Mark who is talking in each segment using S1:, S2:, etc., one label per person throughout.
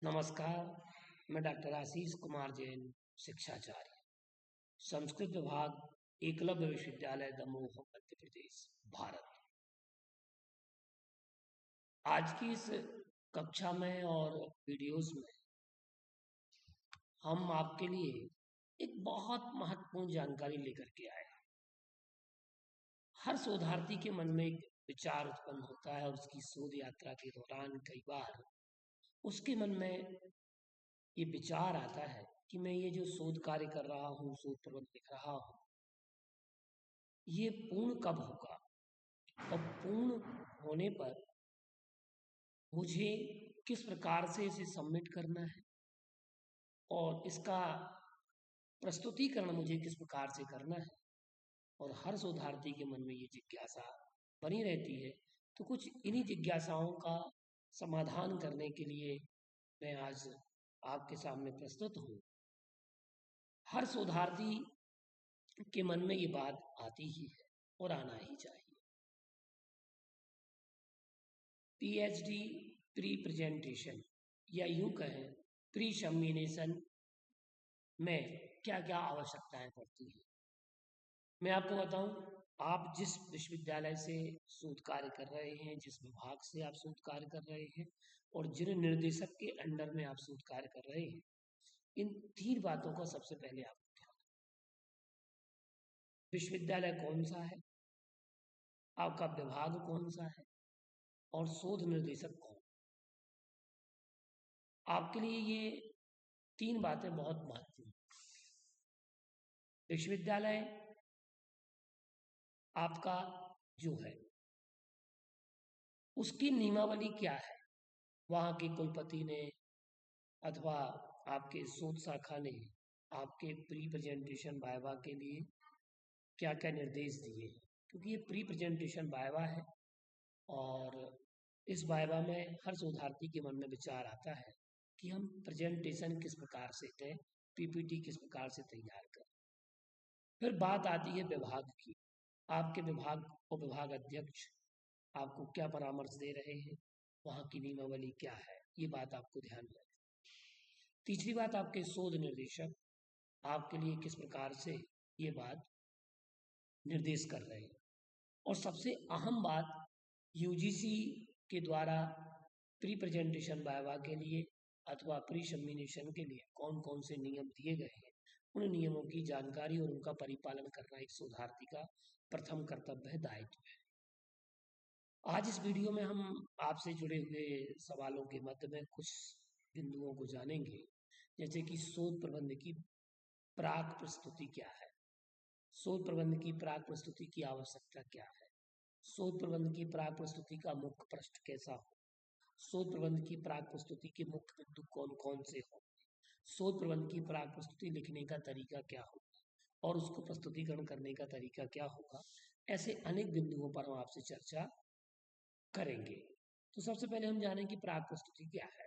S1: नमस्कार। मैं डॉक्टर आशीष कुमार जैन, शिक्षाचार्य, संस्कृत विभाग, एकलव्य विश्वविद्यालय दमोह, मध्य प्रदेश, भारत। आज की इस कक्षा में और वीडियोस में हम आपके लिए एक बहुत महत्वपूर्ण जानकारी लेकर के आए हैं। हर शोधार्थी के मन में एक विचार उत्पन्न होता है और उसकी शोध यात्रा के दौरान कई बार उसके मन में ये विचार आता है कि मैं ये जो शोध कार्य कर रहा हूँ, शोध प्रबंध लिख रहा हूँ, ये पूर्ण कब होगा और पूर्ण होने पर मुझे किस प्रकार से इसे सबमिट करना है और इसका प्रस्तुतिकरण मुझे किस प्रकार से करना है। और हर शोधार्थी के मन में ये जिज्ञासा बनी रहती है। तो कुछ इन्हीं जिज्ञासाओं का समाधान करने के लिए मैं आज आपके सामने प्रस्तुत हूँ। हर शोधार्थी के मन में ये बात आती ही है और आना ही चाहिए। पीएचडी प्री प्रेजेंटेशन या यूं कहें प्री सबमिशन में क्या क्या आवश्यकताएं पड़ती हैं। मैं आपको बताऊं, आप जिस विश्वविद्यालय से शोध कार्य कर रहे हैं, जिस विभाग से आप शोध कार्य कर रहे हैं और जिन निर्देशक के अंडर में आप शोध कार्य कर रहे हैं, इन तीन बातों का सबसे पहले आपको ध्यान रखना है। विश्वविद्यालय कौन सा है, आपका विभाग कौन सा है और शोध निर्देशक कौन। आपके लिए ये तीन बातें बहुत महत्वपूर्ण हैं। विश्वविद्यालय आपका जो है उसकी नियमावली क्या है, वहाँ के कुलपति ने अथवा आपके शोध शाखा ने आपके प्री प्रेजेंटेशन वाइवा के लिए क्या क्या निर्देश दिए हैं। क्योंकि ये प्री प्रेजेंटेशन वाइवा है और इस वाइवा में हर शोधार्थी के मन में विचार आता है कि हम प्रेजेंटेशन किस प्रकार से दें, पीपीटी किस प्रकार से तैयार करें। फिर बात आती है विभाग की। आपके विभाग और विभाग अध्यक्ष आपको क्या परामर्श दे रहे हैं, वहाँ की नियमावली क्या है, ये बात आपको ध्यान में रखनी। तीसरी बात, आपके शोध निर्देशक आपके लिए किस प्रकार से ये बात निर्देश कर रहे हैं। और सबसे अहम बात, यूजीसी के द्वारा प्री प्रेजेंटेशन वाइवा के लिए अथवा प्री सबमिशन के लिए कौन कौन से नियम दिए गए हैं, उन नियमों की जानकारी और उनका परिपालन करना एक शोधार्थी का प्रथम कर्तव्य है, दायित्व है। आज इस वीडियो में हम आपसे जुड़े हुए सवालों के मध्य में कुछ बिंदुओं को जानेंगे, जैसे कि शोध प्रबंध की प्राक प्रस्तुति क्या है, शोध प्रबंध की प्राक प्रस्तुति की आवश्यकता क्या है, शोध प्रबंध की प्राक प्रस्तुति का मुख्य पृष्ठ कैसा हो, शोध प्रबंध की प्राक प्रस्तुति के मुख्य बिंदु कौन कौन से हो, शोध प्रबंध की प्राक प्रस्तुति लिखने का तरीका क्या होगा और उसको प्रस्तुतिकरण करने का तरीका क्या होगा। ऐसे अनेक बिंदुओं पर हम आपसे चर्चा करेंगे। तो सबसे पहले हम जानें कि प्राक प्रस्तुति क्या है।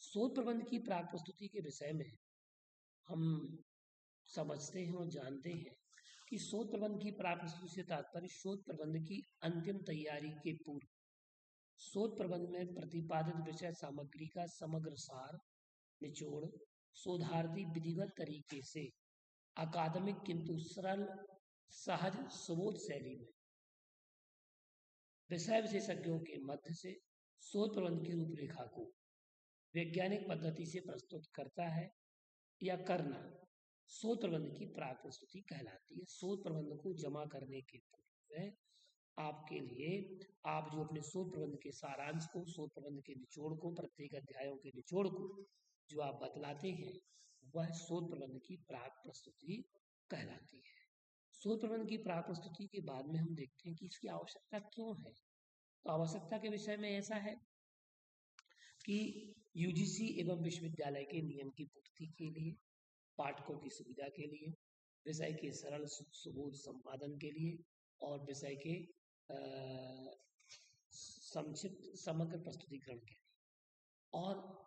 S1: शोध प्रबंध की प्राक प्रस्तुति के विषय में हम समझते हैं और जानते हैं कि शोध प्रबंध की प्राक प्रस्तुति से तात्पर्य शोध प्रबंध की अंतिम तैयारी के पूर्व शोध प्रबंध में प्रतिपादित विषय सामग्री का समग्र सार, निचोड़, शोधार्थी विधिवत तरीके से अकादमिक किंतु सरल, सहज, सुबोध शैली में विषय विशेषज्ञों के मध्य से शोध प्रबंध की रूपरेखा को वैज्ञानिक पद्धति से प्रस्तुत करता है या करना शोध प्रबंध की प्राक प्रस्तुति कहलाती है। शोध प्रबंध को जमा करने के पूर्व में आपके लिए आप जो अपने शोध प्रबंध के सारांश को, शोध प्रबंध के निचोड़ को, प्रत्येक अध्यायों के निचोड़ को जो आप बतलाते हैं, वह शोध प्रबंध की प्राक प्रस्तुति कहलाती है। शोध प्रबंध की प्राक प्रस्तुति के बाद में हम देखते हैं कि इसकी आवश्यकता क्यों है। तो आवश्यकता के विषय में ऐसा है कि यूजीसी एवं विश्वविद्यालय के नियम की पूर्ति के लिए, पाठकों की सुविधा के लिए, विषय के सरल सुबोध संपादन के लिए और विषय के संक्षिप्त समग्र प्रस्तुतिकरण के लिए। और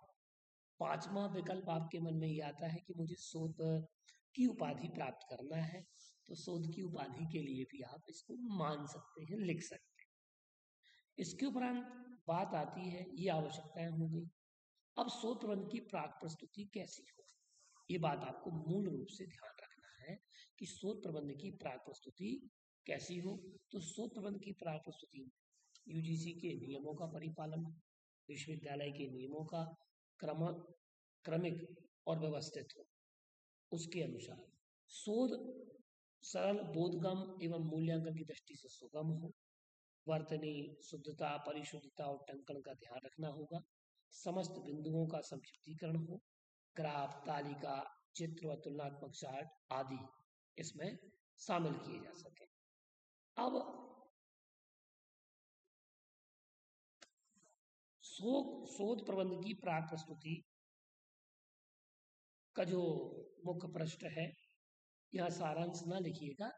S1: पांचवा विकल्प आपके मन में ये आता है कि मुझे शोध की उपाधि प्राप्त करना है, तो शोध की उपाधि के लिए भी आप इसको मान सकते हैं, लिख सकते हैं। इसके उपरांत बात आती है, ये आवश्यकताएं हो गई। अब शोध प्रबंध की प्राक प्रस्तुति कैसी हो, ये बात आपको मूल रूप से ध्यान रखना है कि शोध प्रबंध की प्राक प्रस्तुति कैसी हो। तो शोध प्रबंध की प्राक प्रस्तुति यूजीसी के नियमों का परिपालन, विश्वविद्यालय के नियमों का क्रमिक और व्यवस्थित हो, उसके अनुसार शोध सरल, बोधगम एवं मूल्यांकन की दृष्टि से सुगम हो, वर्तनी, शुद्धता, परिशुद्धता और टंकण का ध्यान रखना होगा, समस्त बिंदुओं का संक्षिप्तीकरण हो, ग्राफ, तालिका, चित्र व तुलनात्मक चार्ट आदि इसमें शामिल किए जा सके। अब शोध प्रबंध की प्राक प्रस्तुति का जो मुख्य पृष्ठ है, यहाँ सारांश ना लिखिएगा,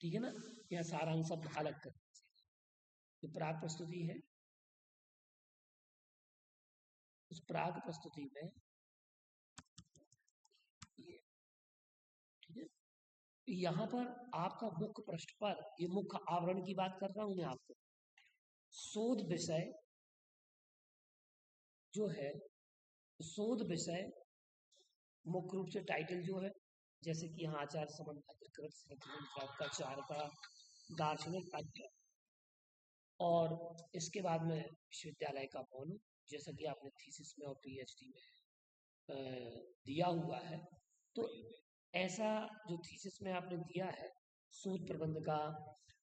S1: ठीक है ना, यहाँ सारांश शब्द अलग कर दीजिएगा। जो प्राक प्रस्तुति है, उस प्राक प्रस्तुति में ये, ठीक है, यहाँ पर आपका मुख्य पृष्ठ पर, ये मुख्य आवरण की बात कर रहा हूं मैं आपको, शोध विषय जो है, शोध विषय मुख्य रूप से टाइटल जो है, जैसे कि यहाँ आचार्य संबंध का 4 का दार्शनिक अध्ययन, और इसके बाद में विश्वविद्यालय का मौन, जैसा कि आपने थीसिस में और पीएचडी में दिया हुआ है। तो ऐसा जो थीसिस में आपने दिया है, शोध प्रबंध का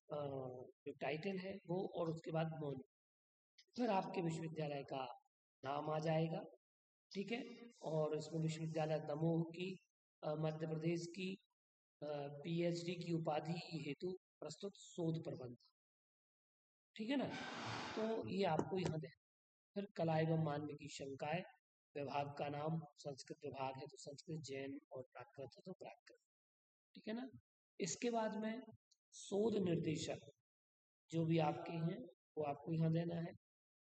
S1: जो टाइटल है वो, और उसके बाद मौन, फिर आपके विश्वविद्यालय का नाम आ जाएगा, ठीक है, और इसमें विश्वविद्यालय दमोह की मध्य प्रदेश की पीएचडी की उपाधि हेतु प्रस्तुत शोध प्रबंध, ठीक है ना। तो ये आपको यहाँ दें। फिर कला एवं मानव की शंकाएं, विभाग का नाम संस्कृत विभाग है तो संस्कृत, जैन और प्राकृत है तो प्राकृत, ठीक है ना। इसके बाद में शोध निर्देशक जो भी आपके हैं वो आपको यहाँ देना है,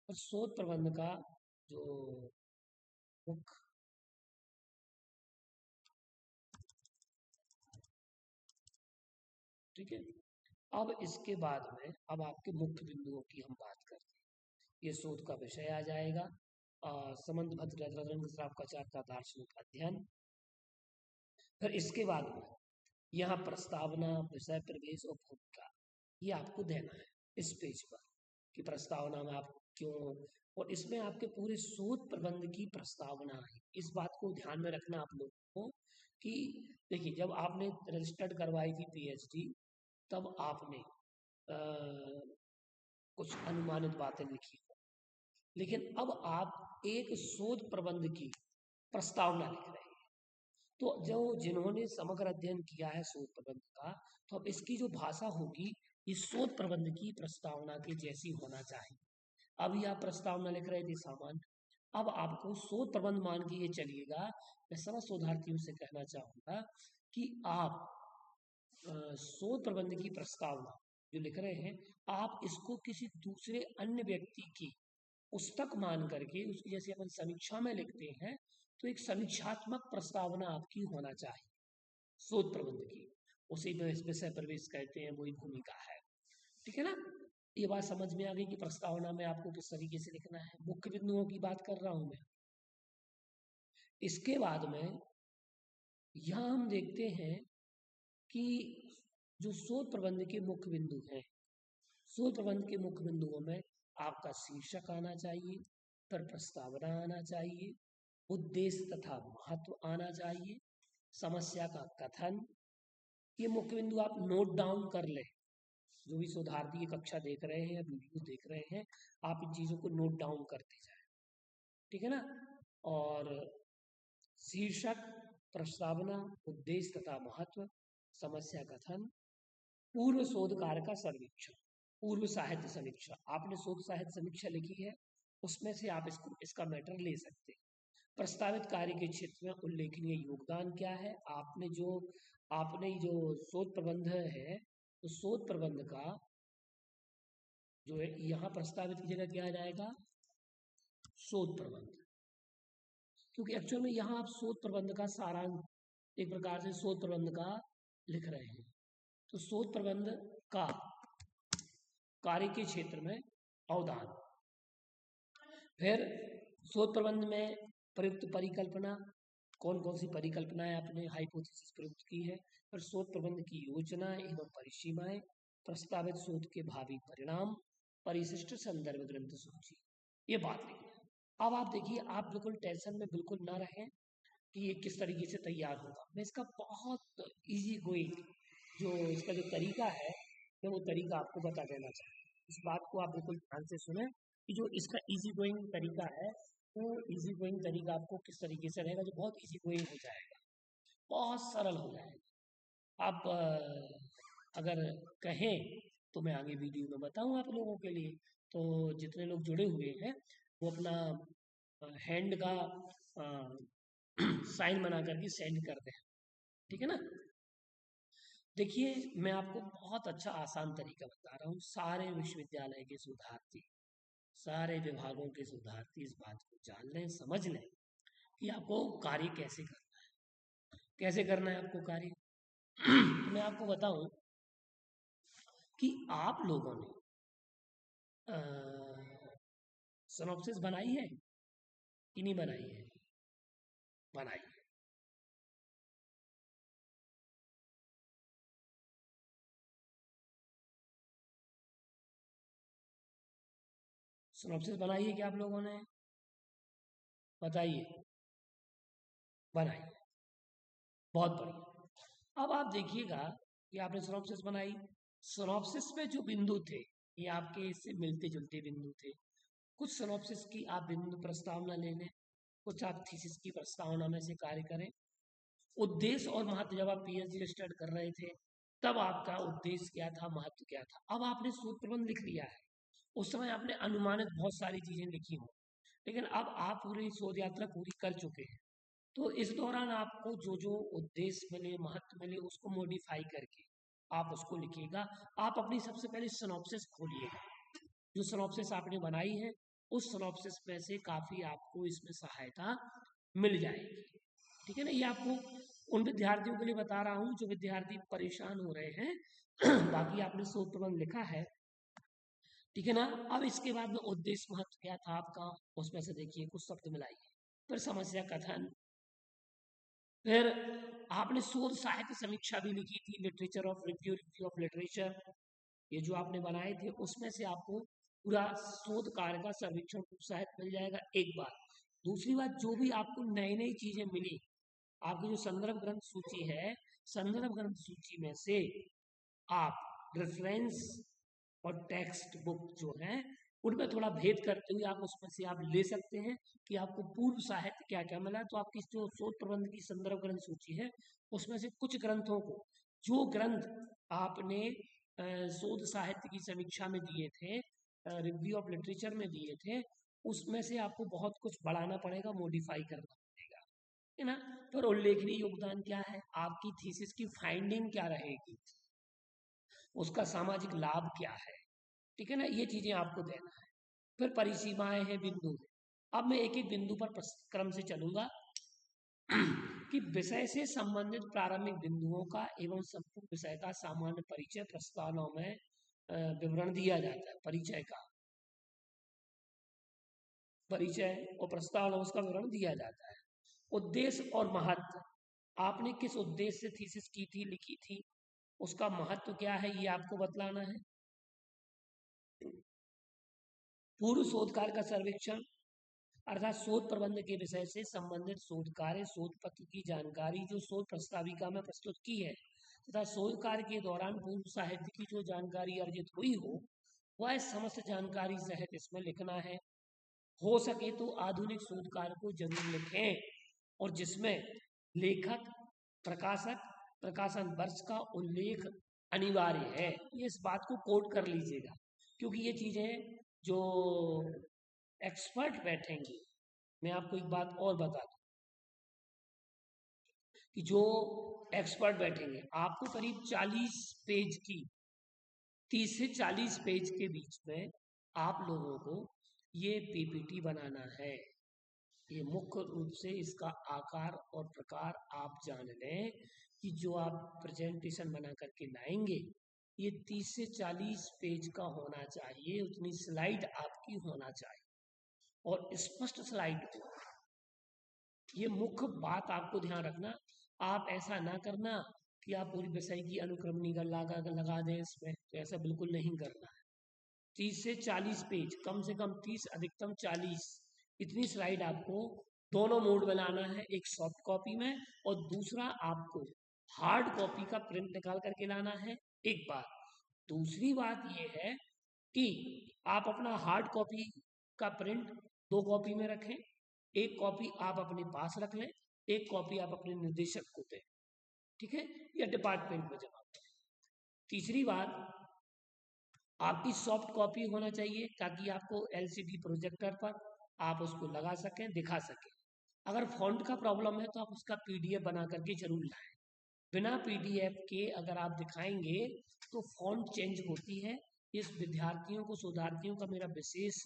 S1: और शोध प्रबंध का जो मुख्य, ठीक है। अब इसके बाद में अब आपके मुख्य बिंदुओं की हम बात करते हैं। ये शोध का विषय आ जाएगा, संबंध भद्र का दार्शनिक अध्ययन। फिर इसके बाद में यहाँ प्रस्तावना, विषय प्रवेश और भूमिका, ये आपको देना है इस पेज पर, कि प्रस्तावना में आप क्यों, और इसमें आपके पूरे शोध प्रबंध की प्रस्तावना है। इस बात को ध्यान में रखना आप लोगों को कि देखिए, जब आपने रजिस्टर्ड करवाई थी पीएचडी, तब आपने कुछ अनुमानित बातें लिखी, लेकिन अब आप एक शोध प्रबंध की प्रस्तावना लिख रहे हैं। तो जो जिन्होंने समग्र अध्ययन किया है शोध प्रबंध का, तो अब इसकी जो भाषा होगी ये शोध प्रबंध की प्रस्तावना के जैसी होना चाहिए। अभी आप प्रस्तावना लिख रहे थे सामान्य, अब आपको शोध प्रबंध मान के ये चलिएगा। मैं समस्त शोधार्थियों से कहना चाहूँगा कि आप शोध प्रबंध की प्रस्तावना जो लिख रहे हैं, आप इसको किसी दूसरे अन्य व्यक्ति की पुस्तक मान करके, उसकी जैसे अपन समीक्षा में लिखते हैं, तो एक समीक्षात्मक प्रस्तावना आपकी होना चाहिए शोध प्रबंध की, उसी में विषय प्रवेश कहते हैं, वही भूमिका है, ठीक है ना। ये बात समझ में आ गई कि प्रस्तावना में आपको किस तरीके से लिखना है। मुख्य बिंदुओं की बात कर रहा हूं मैं। इसके बाद में यहाँ हम देखते हैं कि जो शोध प्रबंध के मुख्य बिंदु हैं, शोध प्रबंध के मुख्य बिंदुओं में आपका शीर्षक आना चाहिए, फिर प्रस्तावना आना चाहिए, उद्देश्य तथा महत्व आना चाहिए, समस्या का कथन। ये मुख्य बिंदु आप नोट डाउन कर लें। जो भी शोधार्थी कक्षा देख रहे हैं या वीडियो देख रहे हैं, आप इन चीज़ों को नोट डाउन करते जाएं, ठीक है ना। और शीर्षक, प्रस्तावना, उद्देश्य तथा महत्व, समस्या कथन, पूर्व शोध कार्य का सर्वेक्षण, पूर्व साहित्य समीक्षा। आपने शोध साहित्य समीक्षा लिखी है, उसमें से आप इसका मैटर ले सकते हैं। प्रस्तावित कार्य के क्षेत्र में उल्लेखनीय योगदान क्या है। आपने जो शोध प्रबंध है, तो शोध प्रबंध का जो है यहाँ प्रस्तावित की जगह क्या आ जाएगा, शोध प्रबंध, क्योंकि एक्चुअल में यहाँ आप शोध प्रबंध का सारांश एक प्रकार से शोध प्रबंध का लिख रहे हैं। तो शोध प्रबंध का कार्य के क्षेत्र में अवदान, फिर शोध प्रबंध में प्रयुक्त परिकल्पना, कौन कौन सी परिकल्पनाएं आपने हाइपोथेसिस प्रयुक्त की है, और शोध प्रबंध की योजना एवं परिसीमाएं, प्रस्तावित शोध के भावी परिणाम, परिशिष्ट संदर्भ ग्रंथ सूची, ये बात लिखना है। अब आप देखिए, आप बिल्कुल टेंशन में बिल्कुल ना रहें कि ये किस तरीके से तैयार होगा। मैं इसका बहुत इजी गोइंग जो इसका जो तरीका है, मैं वो तरीका आपको बता देना चाहता हूँ। इस बात को आप बिल्कुल ध्यान से सुने कि जो इसका इजी गोइंग तरीका है, वो इजी गोइंग तरीका आपको किस तरीके से रहेगा, जो बहुत इजी गोइंग हो जाएगा, बहुत सरल हो जाएगा। आप अगर कहें तो मैं आगे वीडियो में बताऊँ आप लोगों के लिए। तो जितने लोग जुड़े हुए हैं वो अपना हैंड का साइन बना करके सेंड करते हैं, ठीक है ना। देखिए, मैं आपको बहुत अच्छा आसान तरीका बता रहा हूँ। सारे विश्वविद्यालय के शोधार्थी, सारे विभागों के शोधार्थी इस बात को जान लें, समझ लें कि आपको कार्य कैसे करना है, कैसे करना है आपको कार्य। तो मैं आपको बताऊं कि आप लोगों ने सिनॉप्सिस बनाई है कि नहीं बनाई है? बनाई है। सिनॉप्सिस बनाई है क्या आप लोगों ने? बताइए। बनाई है। बहुत बढ़िया। अब आप देखिएगा कि आपने सिनॉप्सिस बनाई। सिनॉप्सिस में जो बिंदु थे, ये आपके इससे मिलते जुलते बिंदु थे। कुछ सिनॉप्सिस की आप बिंदु प्रस्तावना ले लें, कुछ आप थीसिस की प्रस्तावना में से कार्य करें। उद्देश्य और महत्व, जब आप पीएचडी स्टार्ट कर रहे थे तब आपका उद्देश्य क्या था, महत्व क्या था। अब आपने शोध प्रबंध लिख लिया है, उस समय आपने अनुमानित बहुत सारी चीजें लिखी हो, लेकिन अब आप पूरी शोध यात्रा पूरी कर चुके हैं। तो इस दौरान आपको जो जो उद्देश्य मिले, महत्व मिले, उसको मॉडिफाई करके आप उसको लिखिएगा। आप अपनी सबसे पहले सिनॉप्सिस खोलिएगा। जो सिनॉप्सिस आपने बनाई है, उस सिनॉप्सिस में से काफ़ी आपको इसमें सहायता मिल जाएगी, ठीक है ना। ये आपको उन विद्यार्थियों के लिए बता रहा हूँ जो विद्यार्थी परेशान हो रहे हैं। बाकी आपने शोध प्रबंध लिखा है, ठीक है ना। अब इसके बाद में उद्देश्य महत्व क्या था आपका, उसमें से देखिए कुछ शब्द मिलाइए। फिर समस्या कथन, फिर आपने शोध साहित्य समीक्षा भी लिखी थी, literature of review, review of literature, ये जो आपने बनाए थे उसमें से आपको पूरा शोध कार्य का सर्वेक्षण साहित्य मिल जाएगा, एक बात। दूसरी बात, जो भी आपको नई नई चीजें मिली, आपकी जो संदर्भ ग्रंथ सूची है, संदर्भ ग्रंथ सूची में से आप रेफरेंस और टेक्स्ट बुक जो है उनमें थोड़ा भेद करते हुए आप उसमें से आप ले सकते हैं कि आपको पूर्व साहित्य क्या क्या मिला। तो आपकी जो शोध प्रबंध की संदर्भ ग्रंथ सूची है, उसमें से कुछ ग्रंथों को, जो ग्रंथ आपने शोध साहित्य की समीक्षा में दिए थे, रिव्यू ऑफ लिटरेचर में दिए थे, उसमें से आपको बहुत कुछ बढ़ाना पड़ेगा, मॉडिफाई करना पड़ेगा, है ना। पर उल्लेखनीय योगदान क्या है, आपकी थीसिस की फाइंडिंग क्या रहेगी, उसका सामाजिक लाभ क्या है, ठीक है ना। ये चीजें आपको देना है। फिर परिसीमाएं हैं, बिंदु हैं। अब मैं एक एक बिंदु पर क्रम से चलूंगा कि विषय से संबंधित प्रारंभिक बिंदुओं का एवं संपूर्ण विषय का सामान्य परिचय प्रस्तावनाओं में विवरण दिया जाता है। परिचय का परिचय और प्रस्तावना, उसका विवरण दिया जाता है। उद्देश्य और महत्व, आपने किस उद्देश्य से थीसिस की थी, लिखी थी, उसका महत्व क्या है, ये आपको बतलाना है। पूर्व शोध कार्य का सर्वेक्षण, अर्थात शोध प्रबंध के विषय से संबंधित शोध कार्य, शोध पत्र की जानकारी जो शोध प्रस्ताविका में प्रस्तुत की है तथा शोध कार्य के दौरान पूर्व साहित्य की जो जानकारी अर्जित हुई हो, वह समस्त जानकारी सहित इसमें लिखना है। हो सके तो आधुनिक शोध कार्य को जरूर लिखें, और जिसमें लेखक, प्रकाशक, प्रकाशन वर्ष का उल्लेख अनिवार्य है। ये इस बात को कोट कर लीजिएगा, क्योंकि ये चीजें जो एक्सपर्ट बैठेंगे, मैं आपको एक बात और बता दूं कि जो एक्सपर्ट बैठेंगे, आपको करीब 40 पेज की, 30 से 40 पेज के बीच में आप लोगों को ये पीपीटी बनाना है। ये मुख्य रूप से इसका आकार और प्रकार आप जान लें कि जो आप प्रेजेंटेशन बना करके लाएंगे, ये 30 से 40 पेज का होना चाहिए, उतनी स्लाइड आपकी होना चाहिए। और स्पष्ट स्लाइड हो। ये मुख्य बात आपको ध्यान रखना। आप ऐसा ना करना कि आप पूरी विषय की अनुक्रमणिका लगा दें इसमें, तो ऐसा बिल्कुल नहीं करना है। 30 से 40 पेज, कम से कम 30 अधिकतम 40, इतनी स्लाइड आपको दोनों मोड में लाना है, एक सॉफ्ट कॉपी में और दूसरा आपको हार्ड कॉपी का प्रिंट निकाल करके लाना है, एक बात। दूसरी बात ये है कि आप अपना हार्ड कॉपी का प्रिंट 2 कॉपी में रखें, एक कॉपी आप अपने पास रख लें, एक कॉपी आप अपने निर्देशक को दें, ठीक है, या डिपार्टमेंट में जमा करें। तीसरी बात, आपकी सॉफ्ट कॉपी होना चाहिए ताकि आपको एलसीडी प्रोजेक्टर पर आप उसको लगा सकें, दिखा सकें। अगर फॉन्ट का प्रॉब्लम है तो आप उसका पीडीएफ बना करके जरूर लाएं। बिना पीडीएफ के अगर आप दिखाएंगे तो फॉन्ट चेंज होती है। इस विद्यार्थियों को, शोधार्थियों का मेरा विशेष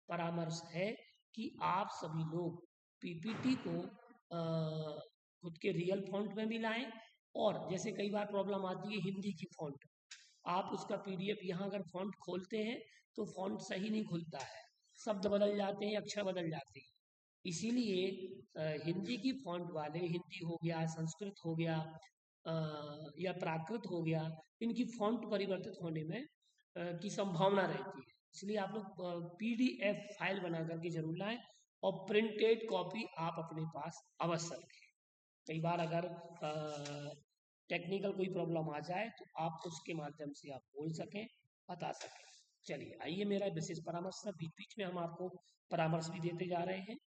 S1: परामर्श है कि आप सभी लोग पीपीटी को खुद के रियल फॉन्ट में भी लाएं, और जैसे कई बार प्रॉब्लम आती है हिंदी की फॉन्ट, आप उसका पीडीएफ यहाँ अगर फॉन्ट खोलते हैं तो फॉन्ट सही नहीं खुलता है, शब्द बदल जाते हैं, अक्षर बदल जाते हैं। इसीलिए हिंदी की फॉन्ट वाले, हिंदी हो गया, संस्कृत हो गया या प्राकृत हो गया, इनकी फॉन्ट परिवर्तित होने में की संभावना रहती है। इसलिए आप लोग पीडीएफ फाइल बना करके जरूर लाएं और प्रिंटेड कॉपी आप अपने पास अवश्य रखें। कई बार अगर टेक्निकल कोई प्रॉब्लम आ जाए तो आप उसके माध्यम से आप बोल सकें, बता सकें। चलिए आइए, मेरा विशेष परामर्श है, बीच बीच में हम आपको परामर्श भी देते जा रहे हैं।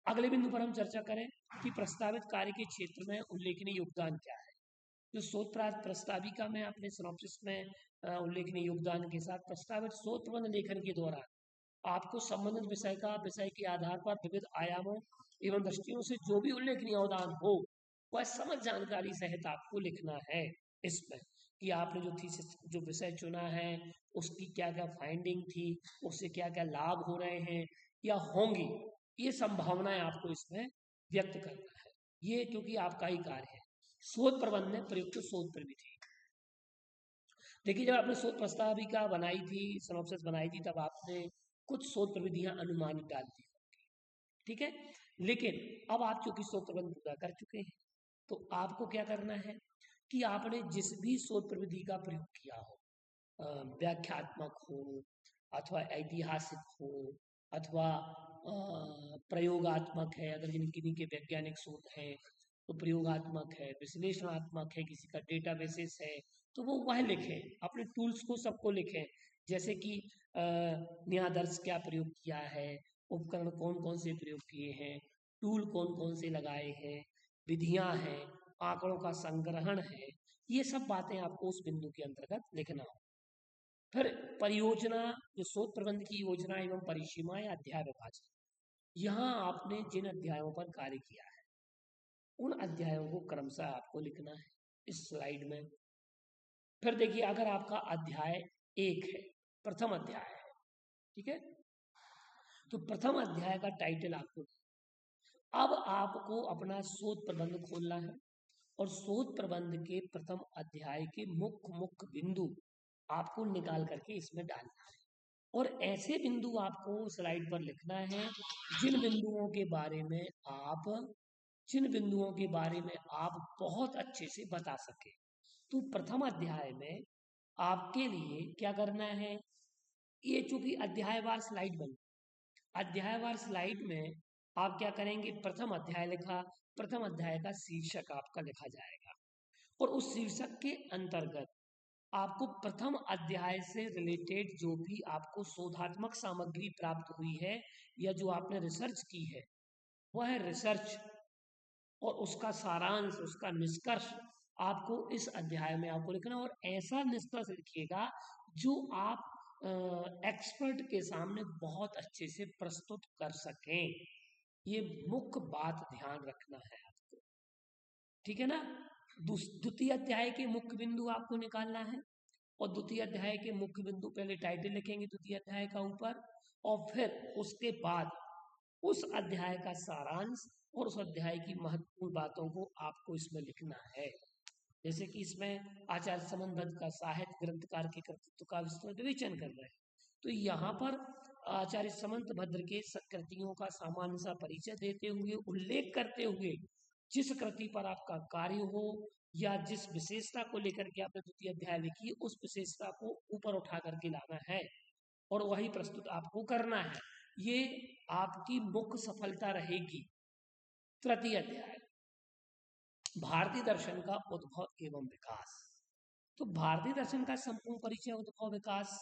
S1: अगले बिंदु पर हम चर्चा करें कि प्रस्तावित कार्य के क्षेत्र में उल्लेखनीय योगदान क्या है। जो शोध प्रस्ताविका में अपने सिनॉप्सिस में उल्लेखनीय योगदान के साथ प्रस्तावित शोध प्रबंध लेखन के दौरान आपको संबंधित विषय के आधार पर विविध आयामों एवं दृष्टियों से जो भी उल्लेखनीय योगदान हो वह समझ जानकारी सहित आपको लिखना है इसमें, कि आपने जो थीसिस, जो विषय चुना है उसकी क्या क्या फाइंडिंग थी, उससे क्या क्या लाभ हो रहे हैं या होंगी, ये संभावनाएं आपको इसमें व्यक्त करना है। ये क्योंकि आपका ही कार्य है। शोध प्रबंध में प्रयुक्त शोध प्रविधि, देखिए जब आपने शोध प्रस्ताविका बनाई थी, सिनॉप्सिस बनाई थी, तब आपने कुछ शोध प्रविधियां अनुमानित डाल दी, ठीक है। लेकिन अब आप चूंकि शोध प्रबंध पूरा कर चुके हैं तो आपको क्या करना है कि आपने जिस भी शोध प्रविधि का प्रयोग किया हो, व्याख्यात्मक हो अथवा ऐतिहासिक हो अथवा प्रयोगात्मक है, अगर जिनकी के वैज्ञानिक शोध है तो प्रयोगात्मक है, विश्लेषणात्मक है, किसी का डेटा बेसिस है, तो वो वह लिखें, अपने टूल्स को सबको लिखें। जैसे कि न्यायादर्श क्या प्रयोग किया है, उपकरण कौन कौन से प्रयोग किए हैं, टूल कौन कौन से लगाए हैं, विधियां हैं, आंकड़ों का संग्रहण है, ये सब बातें आपको उस बिंदु के अंतर्गत लिखना हो। फिर परियोजना, जो शोध प्रबंध की योजना एवं परिसीमा या अध्याय विभाजन, यहाँ आपने जिन अध्यायों पर कार्य किया है उन अध्यायों को क्रमशः आपको लिखना है इस स्लाइड में। फिर देखिए अगर आपका अध्याय 1 है, प्रथम अध्याय है, ठीक है, तो प्रथम अध्याय का टाइटल आपको, अब आपको अपना शोध प्रबंध खोलना है और शोध प्रबंध के प्रथम अध्याय के मुख्य मुख्य बिंदु आपको निकाल करके इसमें डालना है, और ऐसे बिंदु आपको स्लाइड पर लिखना है जिन बिंदुओं के बारे में आप बहुत अच्छे से बता सके। तो प्रथम अध्याय में आपके लिए क्या करना है, ये चूंकि अध्यायवार स्लाइड बनी, अध्यायवार स्लाइड में आप क्या करेंगे, प्रथम अध्याय लिखा, प्रथम अध्याय का शीर्षक आपका लिखा जाएगा और उस शीर्षक के अंतर्गत आपको प्रथम अध्याय से रिलेटेड जो भी आपको शोधात्मक सामग्री प्राप्त हुई है या जो आपने रिसर्च की है वह रिसर्च और उसका सारांश, उसका निष्कर्ष आपको इस अध्याय में आपको लिखना, और ऐसा निष्कर्ष लिखिएगा जो आप एक्सपर्ट के सामने बहुत अच्छे से प्रस्तुत कर सकें। ये मुख्य बात ध्यान रखना है आपको, ठीक है ना। द्वितीय अध्याय के मुख्य बिंदु आपको निकालना है, और द्वितीय अध्याय के मुख्य बिंदु पहले टाइटल लिखेंगे द्वितीय अध्याय का ऊपर, और फिर उसके बाद उस अध्याय का सारांश और उस अध्याय की महत्वपूर्ण बातों को आपको इसमें लिखना है। जैसे कि इसमें आचार्य संबंध का साहित्य ग्रंथकार के कर्तृत्व का विस्तृत विवेचन कर रहे हैं, तो यहाँ पर आचार्य समंत भद्र के कृतियों का सामान्य सा परिचय देते हुए, उल्लेख करते हुए, जिस कृति पर आपका कार्य हो या जिस विशेषता को लेकर के आपने द्वितीय अध्याय लिखी, उस विशेषता को ऊपर उठा करके लाना है और वही प्रस्तुत आपको करना है। ये आपकी मुख्य सफलता रहेगी। तृतीय अध्याय, भारतीय दर्शन का उद्भव एवं विकास। तो भारतीय दर्शन का संपूर्ण परिचय, उद्भव, विकास,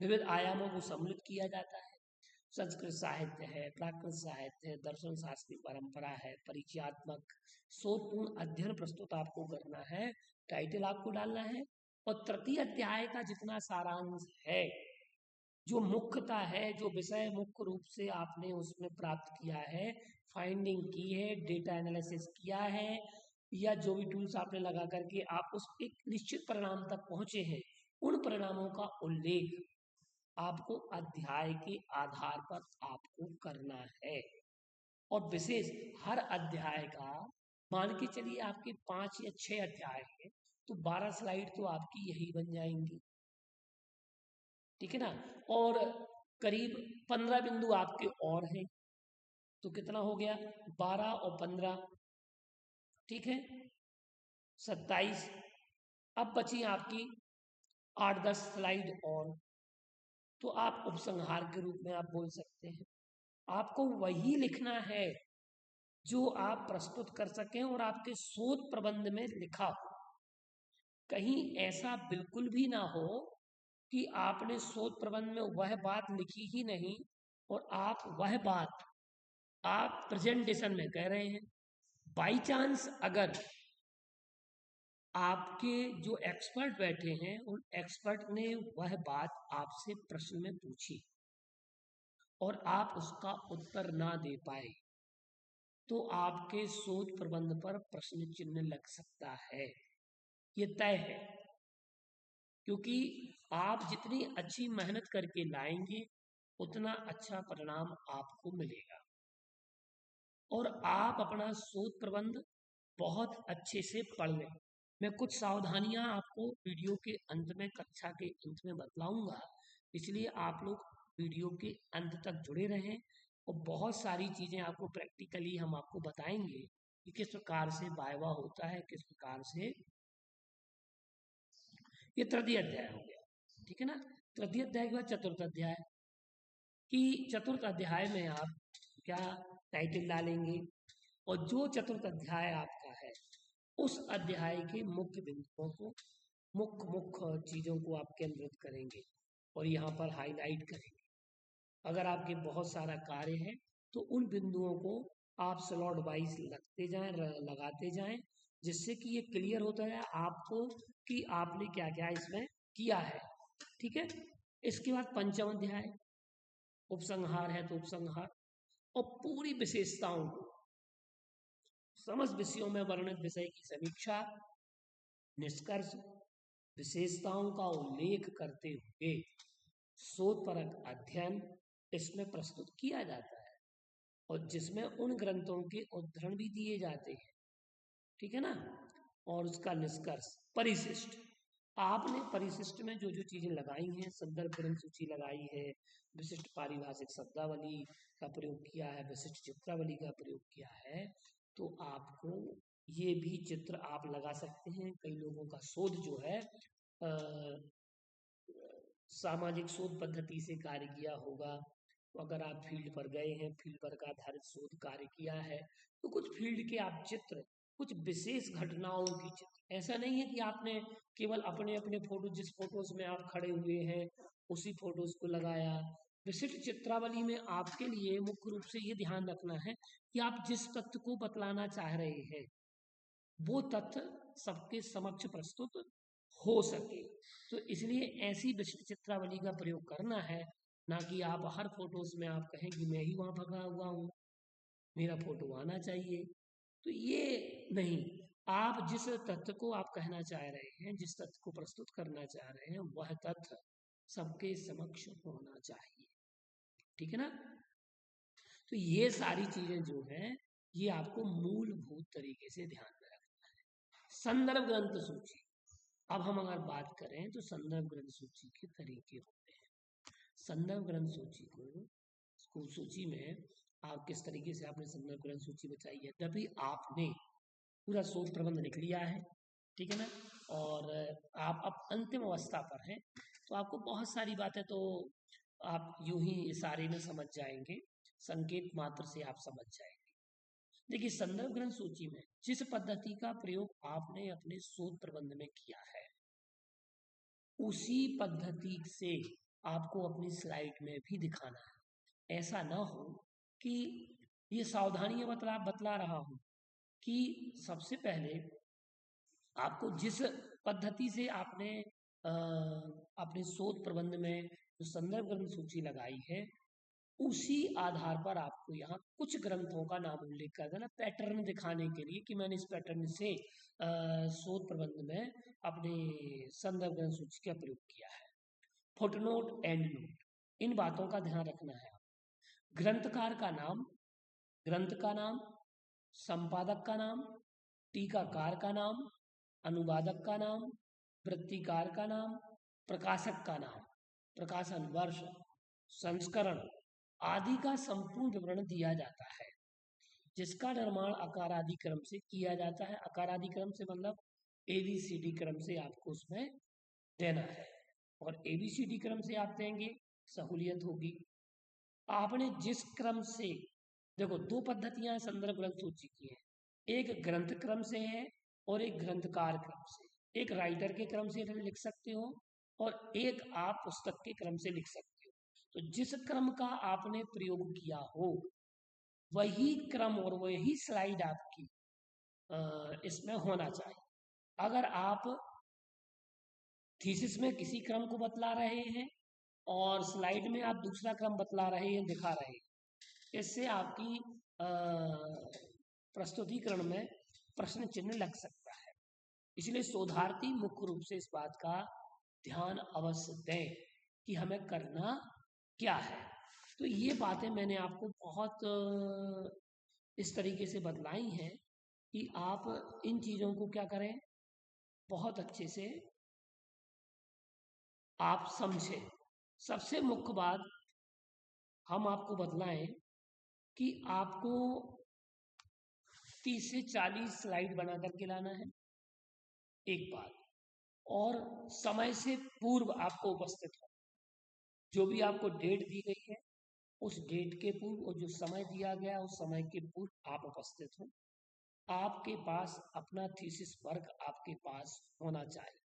S1: विविध आयामों को सम्मिलित किया जाता है। संस्कृत साहित्य है, प्राकृत साहित्य है, दर्शन शास्त्री परंपरा है, परिचयात्मक शोधपूर्ण अध्ययन प्रस्तुत आपको करना है, टाइटल आपको डालना है। और तृतीय अध्याय का जितना सारांश है, जो मुख्यता है, जो विषय मुख्य रूप से आपने उसमें प्राप्त किया है, फाइंडिंग की है, डेटा एनालिसिस किया है, या जो भी टूल्स आपने लगा करके आप उस एक निश्चित परिणाम तक पहुंचे हैं, उन परिणामों का उल्लेख आपको अध्याय के आधार पर आपको करना है। और विशेष हर अध्याय का, मान के चलिए आपके 5 या 6 अध्याय है, तो 12 स्लाइड तो आपकी यही बन जाएंगी, ठीक है ना। और करीब 15 बिंदु आपके और हैं, तो कितना हो गया, 12 और 15, ठीक है, 27। अब बची आपकी 8-10 स्लाइड और, तो आप उपसंहार के रूप में आप बोल सकते हैं। आपको वही लिखना है जो आप प्रस्तुत कर सकें और आपके शोध प्रबंध में लिखा हो। कहीं ऐसा बिल्कुल भी ना हो कि आपने शोध प्रबंध में वह बात लिखी ही नहीं और आप वह बात आप प्रेजेंटेशन में कह रहे हैं। बाई चांस अगर आपके जो एक्सपर्ट बैठे हैं, उन एक्सपर्ट ने वह बात आपसे प्रश्न में पूछी और आप उसका उत्तर ना दे पाए, तो आपके शोध प्रबंध पर प्रश्न चिन्ह लग सकता है। ये तय है, क्योंकि आप जितनी अच्छी मेहनत करके लाएंगे, उतना अच्छा परिणाम आपको मिलेगा। और आप अपना शोध प्रबंध बहुत अच्छे से पढ़ लें। मैं कुछ सावधानियां आपको वीडियो के अंत में, कक्षा के अंत में बतलाऊंगा, इसलिए आप लोग वीडियो के अंत तक जुड़े रहें। और बहुत सारी चीज़ें आपको प्रैक्टिकली हम आपको बताएंगे कि किस प्रकार से वाइवा होता है, किस प्रकार से। ये तृतीय अध्याय हो गया, ठीक है ना। तृतीय अध्याय के बाद चतुर्थ अध्याय, कि चतुर्थ अध्याय में आप क्या टाइटल डालेंगे, और जो चतुर्थ अध्याय आपका है, उस अध्याय के मुख्य बिंदुओं को, मुख्य चीज़ों को आप केंद्रित करेंगे और यहाँ पर हाईलाइट करेंगे। अगर आपके बहुत सारा कार्य है तो उन बिंदुओं को आप स्लॉट वाइज लगते जाएं, लगाते जाएं, जिससे कि ये क्लियर होता है आपको कि आपने क्या क्या इसमें किया है, ठीक है। इसके बाद पंचम अध्याय, उपसंहार है तो उपसंहार और पूरी विशेषताओं को, समस्त विषयों में वर्णित विषय की समीक्षा, निष्कर्ष, विशेषताओं का उल्लेख करते हुए शोधपरक अध्ययन इसमें प्रस्तुत किया जाता है, और जिसमें उन ग्रंथों के उद्धरण भी दिए जाते हैं, ठीक है ना। और उसका निष्कर्ष, परिशिष्ट, आपने परिशिष्ट में जो जो चीजें लगाई हैं, संदर्भ ग्रंथ सूची लगाई है, विशिष्ट पारिभाषिक शब्दावली का प्रयोग किया है, विशिष्ट चित्रावली का प्रयोग किया है, तो आपको ये भी चित्र आप लगा सकते हैं। कई लोगों का शोध जो है सामाजिक शोध पद्धति से कार्य किया होगा, तो अगर आप फील्ड पर गए हैं, फील्ड पर का आधारित शोध कार्य किया है, तो कुछ फील्ड के आप चित्र, कुछ विशेष घटनाओं की चित्र, ऐसा नहीं है कि आपने केवल अपने अपने फोटो, जिस फोटोज में आप खड़े हुए हैं उसी फोटोज को लगाया। विशिष्ट चित्रावली में आपके लिए मुख्य रूप से ये ध्यान रखना है कि आप जिस तथ्य को बतलाना चाह रहे हैं, वो तथ्य सबके समक्ष प्रस्तुत हो सके। तो इसलिए ऐसी विशिष्ट चित्रावली का प्रयोग करना है, ना कि आप हर फोटोज में आप कहें कि मैं ही वहां भगा हुआ हूँ, मेरा फोटो आना चाहिए। तो ये नहीं, आप जिस तथ्य को आप कहना चाह रहे हैं, जिस तथ्य को प्रस्तुत करना चाह रहे हैं, वह तथ्य सबके समक्ष होना चाहिए, ठीक है ना। तो ये सारी चीजें जो है, ये आपको मूलभूत तरीके से ध्यान में रखना है। संदर्भ ग्रंथ सूची, अब हम अगर बात करें तो संदर्भ ग्रंथ सूची के तरीके होते हैं। संदर्भ ग्रंथ सूची को सूची में आप किस तरीके से आपने संदर्भ ग्रंथ सूची बचाई है। यद्यपि आपने पूरा शोध प्रबंध लिख लिया है, ठीक है ना, और आप अब अंतिम अवस्था पर हैं, तो आपको बहुत सारी बातें तो आप यूं ही इशारे में समझ जाएंगे, संकेत मात्र से आप समझ जाएंगे। देखिए, संदर्भ ग्रंथ सूची में जिस पद्धति का प्रयोग आपने अपने शोध प्रबंध में किया है, उसी पद्धति से आपको अपनी स्लाइड में भी दिखाना है। ऐसा ना हो कि ये सावधानियां बतला रहा हूं कि सबसे पहले आपको जिस पद्धति से आपने अपने शोध प्रबंध में जो संदर्भ ग्रंथ सूची लगाई है, उसी आधार पर आपको यहाँ कुछ ग्रंथों का नाम उल्लेख कर देना, पैटर्न दिखाने के लिए कि मैंने इस पैटर्न से शोध प्रबंध में अपने संदर्भ ग्रंथ सूची का प्रयोग किया है। फुटनोट, एंड नोट, इन बातों का ध्यान रखना है। ग्रंथकार का नाम, ग्रंथ का नाम, संपादक का नाम, टीकाकार का नाम, अनुवादक का नाम, वृत्तिकार का नाम, प्रकाशक का नाम, प्रकाशन वर्ष, संस्करण आदि का संपूर्ण विवरण दिया जाता है, जिसका निर्माण आकारादि क्रम से किया जाता है। आकारादि क्रम से मतलब ABCD क्रम से आपको उसमें देना है, और ABCD क्रम से आप देंगे सहूलियत होगी। आपने जिस क्रम से, देखो दो पद्धतियां संदर्भ ग्रंथ सूची की हैं, एक ग्रंथ क्रम से है और एक ग्रंथकार क्रम से। एक राइटर के क्रम से लिख सकते हो और एक आप पुस्तक के क्रम से लिख सकते हो। तो जिस क्रम का आपने प्रयोग किया हो, वही क्रम और वही स्लाइड आपकी इसमें होना चाहिए। अगर आप थीसिस में किसी क्रम को बतला रहे हैं और स्लाइड में आप दूसरा क्रम बतला रहे हैं, दिखा रहे हैं, इससे आपकी प्रस्तुतिकरण में प्रश्न चिन्ह लग सकता है। इसलिए शोधार्थी मुख्य रूप से इस बात का ध्यान अवश्य दें कि हमें करना क्या है। तो ये बातें मैंने आपको बहुत इस तरीके से बतलाई हैं कि आप इन चीज़ों को क्या करें, बहुत अच्छे से आप समझें। सबसे मुख्य बात हम आपको बतलाएं कि आपको 30 से 40 स्लाइड बना करके लाना है, एक बात, और समय से पूर्व आपको उपस्थित हो। जो भी आपको डेट दी गई है, उस डेट के पूर्व और जो समय दिया गया उस समय के पूर्व आप उपस्थित हो। आपके पास अपना थीसिस वर्क आपके पास होना चाहिए,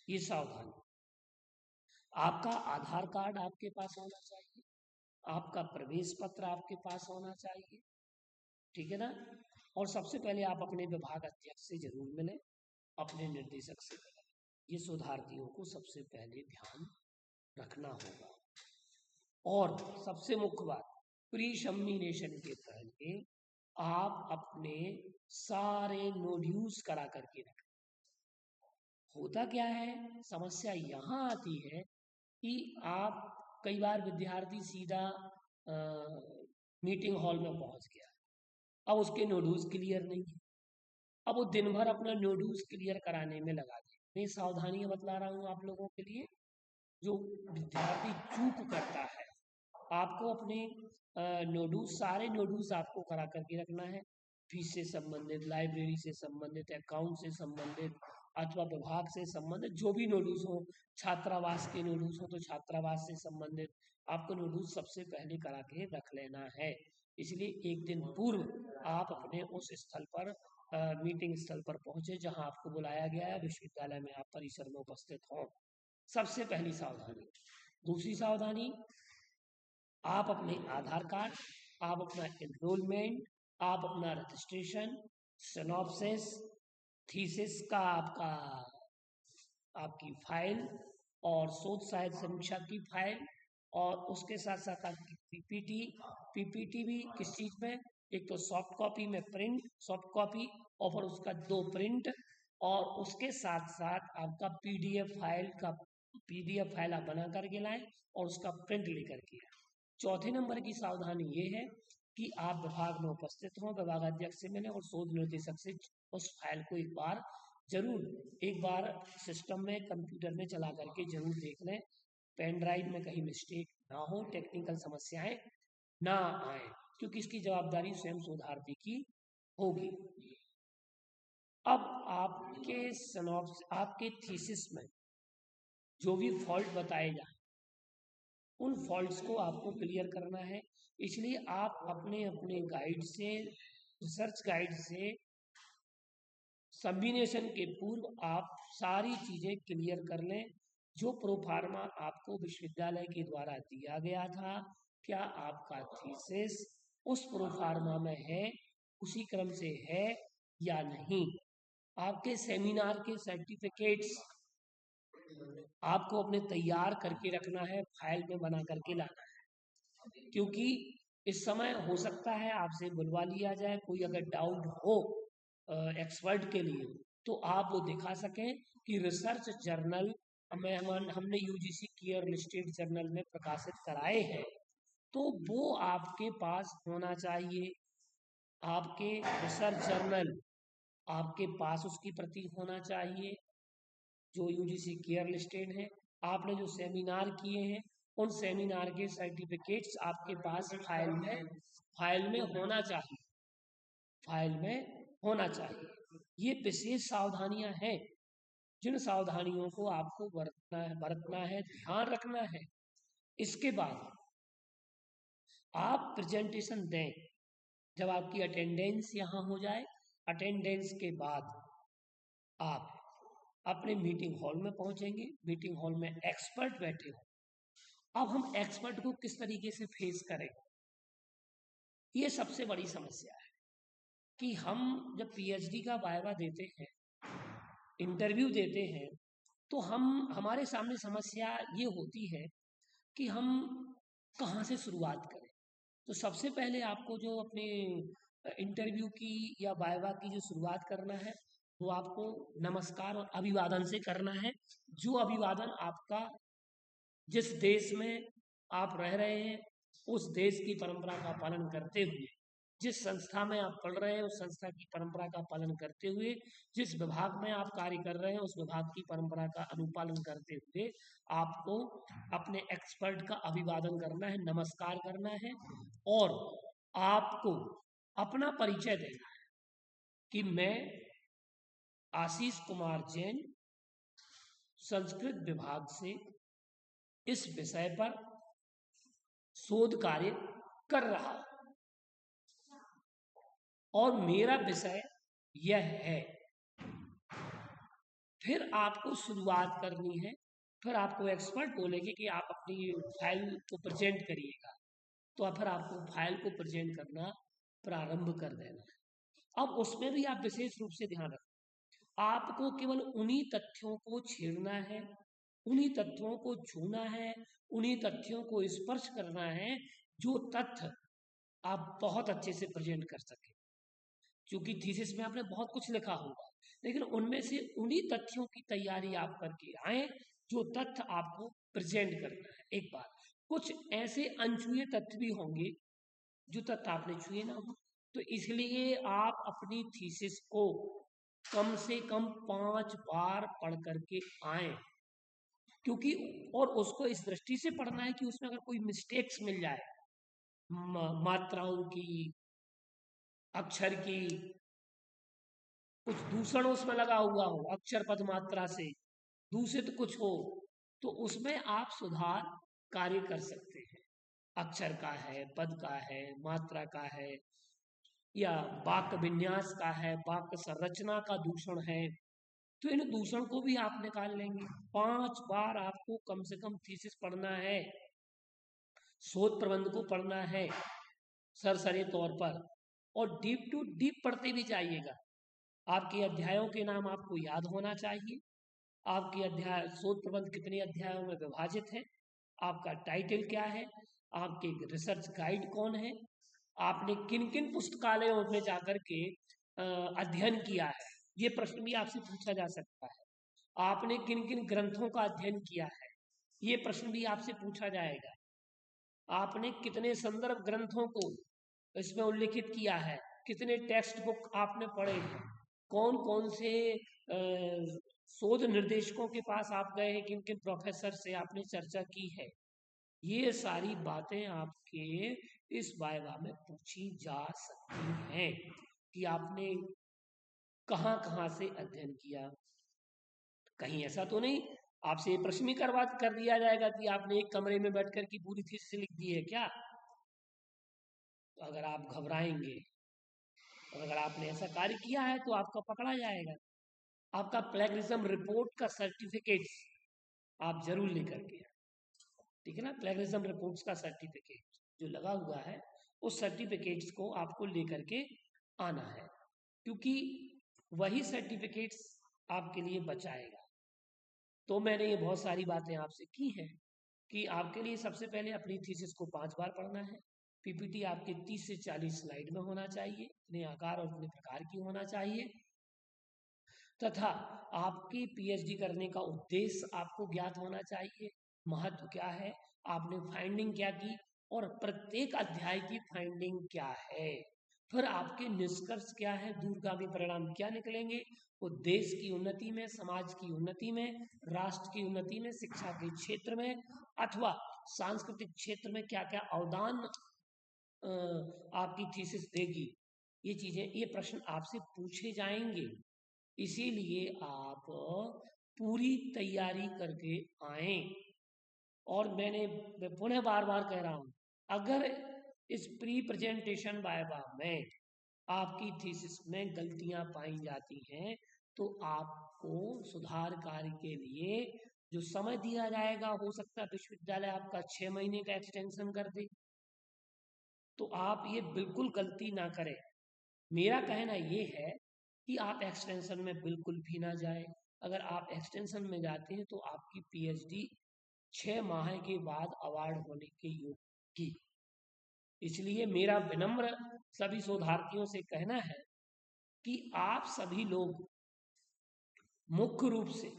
S1: ये सावधानी। आपका आधार कार्ड आपके पास होना चाहिए, आपका प्रवेश पत्र आपके पास होना चाहिए, ठीक है ना। और सबसे पहले आप अपने विभाग अध्यक्ष से जरूर मिलें, अपने निर्देशक से मिलें। ये शोधार्थियों को सबसे पहले ध्यान रखना होगा। और सबसे मुख्य बात, प्री शम्मिनेशन के पहले आप अपने सारे नोड्यूल्स करा करके रखें। होता क्या है, समस्या यहाँ आती है कि आप कई बार विद्यार्थी सीधा मीटिंग हॉल में पहुंच गया, अब उसके नोड्यूल्स क्लियर नहीं है, अब वो दिन भर अपना नोड्यूल्स क्लियर कराने में लगा दे। मैं सावधानियां बतला रहा हूँ आप लोगों के लिए। जो विद्यार्थी चूक करता है, आपको अपने नोड्यूल्स, सारे नोड्यूल्स आपको करा करके रखना है। फीस से संबंधित, लाइब्रेरी से संबंधित, अकाउंट से संबंधित अथवा विभाग से संबंधित जो भी नोड्यूल्स हो, छात्रावास के नोड्यूल्स हो तो छात्रावास से संबंधित आपको नोड्यूल्स सबसे पहले करा के रख लेना है। इसलिए एक दिन पूर्व आप अपने उस स्थल पर, मीटिंग स्थल पर पहुंचे जहां आपको बुलाया गया है, विश्वविद्यालय में आप परिसर में उपस्थित हों। सबसे पहली सावधानी। दूसरी सावधानी, आप अपने आधार कार्ड, आप अपना एनरोलमेंट, आप अपना रजिस्ट्रेशन, सिनॉप्सिस, थीसिस का आपकी फाइल और शोध साहित्य समीक्षा की फाइल, और उसके साथ साथ आपकी पीपीटी भी किस चीज़ में, एक तो सॉफ्ट कॉपी में प्रिंट, सॉफ्ट कॉपी और फिर उसका 2 प्रिंट, और उसके साथ साथ आपका पीडीएफ फाइल आप बना करके लाएं और उसका प्रिंट लेकर के आए। चौथे नंबर की सावधानी ये है कि आप विभाग में उपस्थित हों, विभाग अध्यक्ष से मिलें और शोध निर्देशक से उस फाइल को एक बार सिस्टम में, कंप्यूटर में चला करके जरूर देख लें। पेन ड्राइव में कहीं मिस्टेक ना हो, टेक्निकल समस्याएं ना आए, क्योंकि इसकी जवाबदारी स्वयं शोधार्थी की होगी। अब आपके थीसिस में जो भी फॉल्ट बताए जाए उन फॉल्ट्स को आपको क्लियर करना है। इसलिए आप अपने अपने गाइड से, रिसर्च गाइड से सबमिशन के पूर्व आप सारी चीज़ें क्लियर कर लें। जो प्रोफार्मा आपको विश्वविद्यालय के द्वारा दिया गया था, क्या आपका थीसिस उस प्रोफार्मा में है, उसी क्रम से है या नहीं। आपके सेमिनार के सर्टिफिकेट्स आपको अपने तैयार करके रखना है, फाइल में बना करके लाना है, क्योंकि इस समय हो सकता है आपसे बुलवा लिया जाए। कोई अगर डाउट हो एक्सपर्ट के लिए तो आप वो दिखा सकें कि रिसर्च जर्नल में हमने यूजीसी केयर लिस्टेड जर्नल में प्रकाशित कराए हैं, तो वो आपके पास होना चाहिए। आपके रिसर्च जर्नल आपके पास उसकी प्रति होना चाहिए जो यूजीसी केयर लिस्टेड है। आपने जो सेमिनार किए हैं उन सेमिनार के सर्टिफिकेट्स आपके पास फाइल में होना चाहिए, फाइल में होना चाहिए। ये विशेष सावधानियां हैं जिन सावधानियों को आपको बरतना है, ध्यान रखना है। इसके बाद आप प्रेजेंटेशन दें, जब आपकी अटेंडेंस यहाँ हो जाए, अटेंडेंस के बाद आप अपने मीटिंग हॉल में पहुंचेंगे। मीटिंग हॉल में एक्सपर्ट बैठे हो। अब हम एक्सपर्ट को किस तरीके से फेस करें, ये सबसे बड़ी समस्या है कि हम जब पीएचडी का वाइवा देते हैं, इंटरव्यू देते हैं, तो हमारे सामने समस्या ये होती है कि हम कहाँ से शुरुआत करें। तो सबसे पहले आपको जो अपने इंटरव्यू की या वाइवा की जो शुरुआत करना है वो आपको नमस्कार और अभिवादन से करना है। जो अभिवादन आपका जिस देश में आप रह रहे हैं उस देश की परंपरा का पालन करते हुए, जिस संस्था में आप पढ़ रहे हैं उस संस्था की परंपरा का पालन करते हुए, जिस विभाग में आप कार्य कर रहे हैं उस विभाग की परंपरा का अनुपालन करते हुए आपको अपने एक्सपर्ट का अभिवादन करना है, नमस्कार करना है। और आपको अपना परिचय देना है कि मैं आशीष कुमार जैन संस्कृत विभाग से इस विषय पर शोध कार्य कर रहा और मेरा विषय यह है। फिर आपको शुरुआत करनी है। फिर आपको एक्सपर्ट बोलेंगे कि आप अपनी फाइल को प्रेजेंट करिएगा, तो फिर आपको फाइल को प्रेजेंट करना प्रारंभ कर देना है। अब उसमें भी आप विशेष रूप से ध्यान रखें, आपको केवल उन्हीं तथ्यों को छेड़ना है, उन्हीं तथ्यों को छूना है, उन्हीं तथ्यों को स्पर्श करना है जो तथ्य आप बहुत अच्छे से प्रेजेंट कर सके। क्योंकि थीसिस में आपने बहुत कुछ लिखा होगा, लेकिन उनमें से उन्हीं तथ्यों की तैयारी आप करके आए जो तथ्य आपको प्रेजेंट करना है। एक बार कुछ ऐसे अनछुए तथ्य भी होंगे जो तथ्य आपने छुए ना हो, तो इसलिए आप अपनी थीसिस को कम से कम 5 बार पढ़ करके आए। क्योंकि और उसको इस दृष्टि से पढ़ना है कि उसमें अगर कोई मिस्टेक्स मिल जाए, मात्राओं की, अक्षर की, कुछ दूषण उसमें लगा हुआ हो अक्षर पद मात्रा से, दूषित कुछ हो, तो उसमें आप सुधार कार्य कर सकते हैं। अक्षर का है, पद का है, मात्रा का है, या वाक्य विन्यास का है, वाक्य संरचना का दूषण है, तो इन दूषण को भी आप निकाल लेंगे। 5 बार आपको कम से कम थीसिस पढ़ना है, शोध प्रबंध को पढ़ना है सरसरी तौर पर, और डीप टू डीप पढ़ते भी जाइएगा। आपके अध्यायों के नाम आपको याद होना चाहिए। आपके अध्याय शोध प्रबंध कितने अध्यायों में विभाजित है, आपका टाइटल क्या है, आपके रिसर्च गाइड कौन है, आपने किन किन पुस्तकालयों में जाकर के अध्ययन किया है, ये प्रश्न भी आपसे पूछा जा सकता है। आपने किन किन ग्रंथों का अध्ययन किया है, ये प्रश्न भी आपसे पूछा जाएगा। आपने कितने संदर्भ ग्रंथों को इसमें उल्लिखित किया है, कितने टेक्स्ट बुक आपने पढ़े हैं, कौन कौन से शोध निर्देशकों के पास आप गए हैं, किन किन प्रोफेसर से आपने चर्चा की है, ये सारी बातें आपके इस वाइवा में पूछी जा सकती हैं कि आपने कहाँ कहाँ से अध्ययन किया। कहीं ऐसा तो नहीं आपसे ये प्रश्न भी कर दिया जाएगा कि आपने एक कमरे में बैठकर की पूरी थीसिस लिख दी है क्या। तो अगर आप घबराएंगे और अगर आपने ऐसा कार्य किया है तो आपका पकड़ा जाएगा। आपका प्लेगरिज्म रिपोर्ट का सर्टिफिकेट आप जरूर लेकर के आए, ठीक है ना। प्लेगरिज्म रिपोर्ट्स का सर्टिफिकेट जो लगा हुआ है उस सर्टिफिकेट्स को आपको लेकर के आना है, क्योंकि वही सर्टिफिकेट्स आपके लिए बचाएगा। तो मैंने ये बहुत सारी बातें आपसे की हैं कि आपके लिए सबसे पहले अपनी थीसिस को 5 बार पढ़ना है। पीपीटी आपके 30 से 40 स्लाइड में होना चाहिए, इतने आकार और इतने प्रकार की होना चाहिए, तथा आपकी पीएचडी करने का उद्देश्य आपको ज्ञात होना चाहिए। महत्व क्या है, आपने फाइंडिंग क्या की और प्रत्येक अध्याय की फाइंडिंग क्या है, फिर आपके निष्कर्ष क्या है, दूरगामी परिणाम क्या निकलेंगे। वो देश की उन्नति में, समाज की उन्नति में, राष्ट्र की उन्नति में, शिक्षा के क्षेत्र में अथवा सांस्कृतिक क्षेत्र में क्या क्या अवदान आपकी थीसिस देगी। ये चीजें, ये प्रश्न आपसे पूछे जाएंगे। इसीलिए आप पूरी तैयारी करके आए। और मैं पुनः बार बार कह रहा हूं, अगर इस प्री प्रेजेंटेशन वाइवा में आपकी थीसिस में गलतियां पाई जाती हैं तो आपको सुधार कार्य के लिए जो समय दिया जाएगा, हो सकता है विश्वविद्यालय आपका 6 महीने का एक्सटेंशन कर दे। तो आप ये बिल्कुल गलती ना करें। मेरा कहना ये है कि आप एक्सटेंशन में बिल्कुल भी ना जाए। अगर आप एक्सटेंशन में जाते हैं तो आपकी पीएचडी 6 माह के बाद अवार्ड होने के योग की। इसलिए मेरा विनम्र सभी शोधार्थियों से कहना है कि आप सभी लोग मुख्य रूप से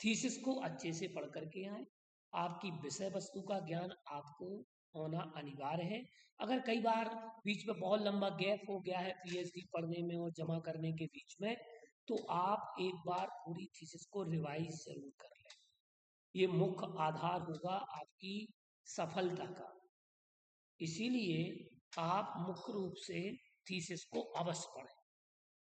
S1: थीसिस को अच्छे से पढ़ करके आए। आपकी विषय वस्तु का ज्ञान आपको होना अनिवार्य है। अगर कई बार बीच में बहुत लंबा गैप हो गया है पीएचडी पढ़ने में और जमा करने के बीच में, तो आप एक बार पूरी थीसिस को रिवाइज जरूर कर लें। ये मुख्य आधार होगा आपकी सफलता का। इसीलिए आप मुख्य रूप से थीसिस को अवश्य पढ़ें।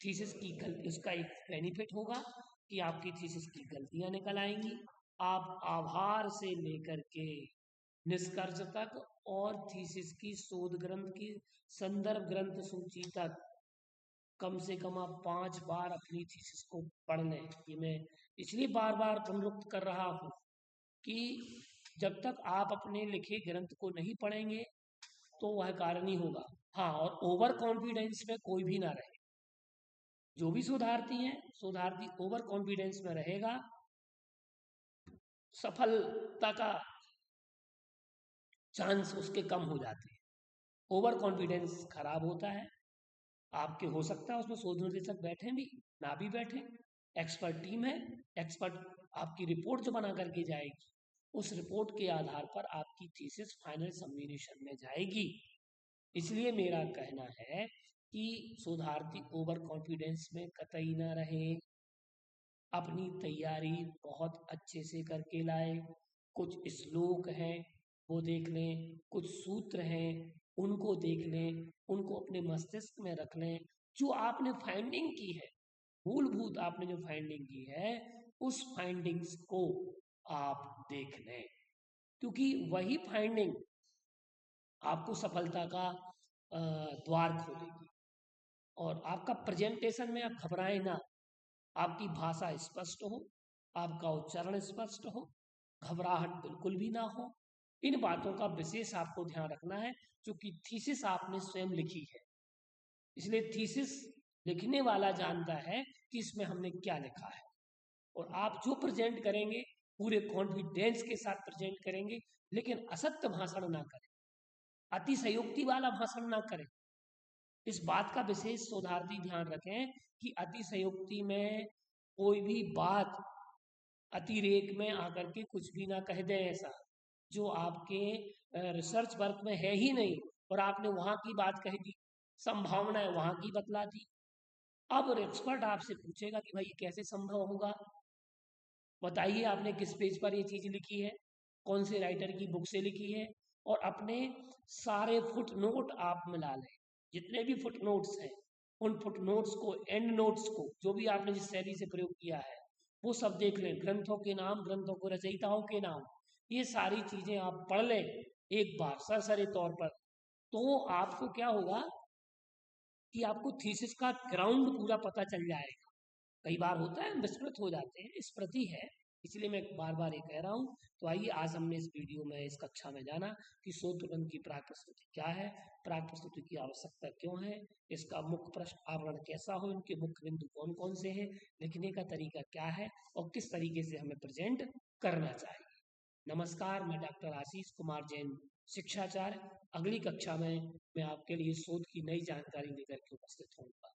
S1: थीसिस की गलती, उसका एक बेनिफिट होगा कि आपकी थीसिस की गलतियां निकल आएंगी। आप आभार से लेकर के निष्कर्ष तक और थीसिस की शोध ग्रंथ की संदर्भ ग्रंथ सूची तक कम से कम आप 5 बार अपनी थीसिस को पढ़ लें। ये मैं इसलिए बार बार पुनरुक्त कर रहा हूँ कि जब तक आप अपने लिखे ग्रंथ को नहीं पढ़ेंगे तो वह कार्य नहीं होगा। हाँ, और ओवर कॉन्फिडेंस में कोई भी ना रहे। जो भी शोधार्थी हैं, शोधार्थी ओवर कॉन्फिडेंस में रहेगा, सफलता का चांस उसके कम हो जाते हैं। ओवर कॉन्फिडेंस खराब होता है। आपके हो सकता है उसमें शोध निदेशक बैठे भी ना भी बैठे, एक्सपर्ट टीम है, एक्सपर्ट आपकी रिपोर्ट जो बना करके जाएगी उस रिपोर्ट के आधार पर आपकी थीसिस फाइनल सबमिशन में जाएगी। इसलिए मेरा कहना है कि शोधार्थी ओवर कॉन्फिडेंस में कतई ना रहे, अपनी तैयारी बहुत अच्छे से करके लाए। कुछ श्लोक हैं वो देख लें, कुछ सूत्र हैं उनको देख लें, उनको अपने मस्तिष्क में रख लें। जो आपने फाइंडिंग की है, मूलभूत आपने जो फाइंडिंग की है, उस फाइंडिंग्स को आप देख लें, क्योंकि वही फाइंडिंग आपको सफलता का द्वार खोलेगी। और आपका प्रेजेंटेशन में आप घबराएं ना, आपकी भाषा स्पष्ट हो, आपका उच्चारण स्पष्ट हो, घबराहट बिल्कुल भी ना हो। इन बातों का विशेष आपको ध्यान रखना है, क्योंकि थीसिस आपने स्वयं लिखी है। इसलिए थीसिस लिखने वाला जानता है कि इसमें हमने क्या लिखा है। और आप जो प्रेजेंट करेंगे पूरे कॉन्फिडेंस के साथ प्रेजेंट करेंगे, लेकिन असत्य भाषण ना करें, अतिशयोक्ति वाला भाषण ना करें। इस बात का विशेष शोधार्थी ध्यान रखें कि अतिशयोक्ति में कोई भी बात अतिरेक में आकर के कुछ भी ना कह दें, ऐसा जो आपके रिसर्च वर्क में है ही नहीं और आपने वहां की बात कह दी, संभावनाएं वहां की बतला दी। अब एक्सपर्ट आपसे पूछेगा कि भाई कैसे संभव होगा, बताइए आपने किस पेज पर ये चीज लिखी है। कौन से राइटर की बुक से लिखी है, और अपने सारे फुट नोट आप मिला लें। जितने भी फुट नोट्स हैं उन फुट नोट्स को, एंड नोट्स को, जो भी आपने जिस शैली से प्रयोग किया है वो सब देख लें। ग्रंथों के नाम, ग्रंथों को रचयिताओं के नाम, ये सारी चीजें आप पढ़ लें एक बार सरसरी तौर पर। तो आपको क्या होगा कि आपको थीसिस का ग्राउंड पूरा पता चल जाएगा। कई बार होता है हम विस्मृत हो जाते हैं, स्मृति है, इसलिए मैं बार बार ये कह रहा हूँ। तो आइए आज हमने इस वीडियो में, इस कक्षा में जाना कि शोध प्रबंध की प्राक प्रस्तुति क्या है, प्राक प्रस्तुति की आवश्यकता क्यों है, इसका मुख्य प्रश्न आवरण कैसा हो, इनके मुख्य बिंदु कौन कौन से हैं, लिखने का तरीका क्या है और किस तरीके से हमें प्रेजेंट करना चाहिए। नमस्कार, मैं डॉक्टर आशीष कुमार जैन, शिक्षाचार्य। अगली कक्षा में मैं आपके लिए शोध की नई जानकारी लेकर के उपस्थित होऊंगा।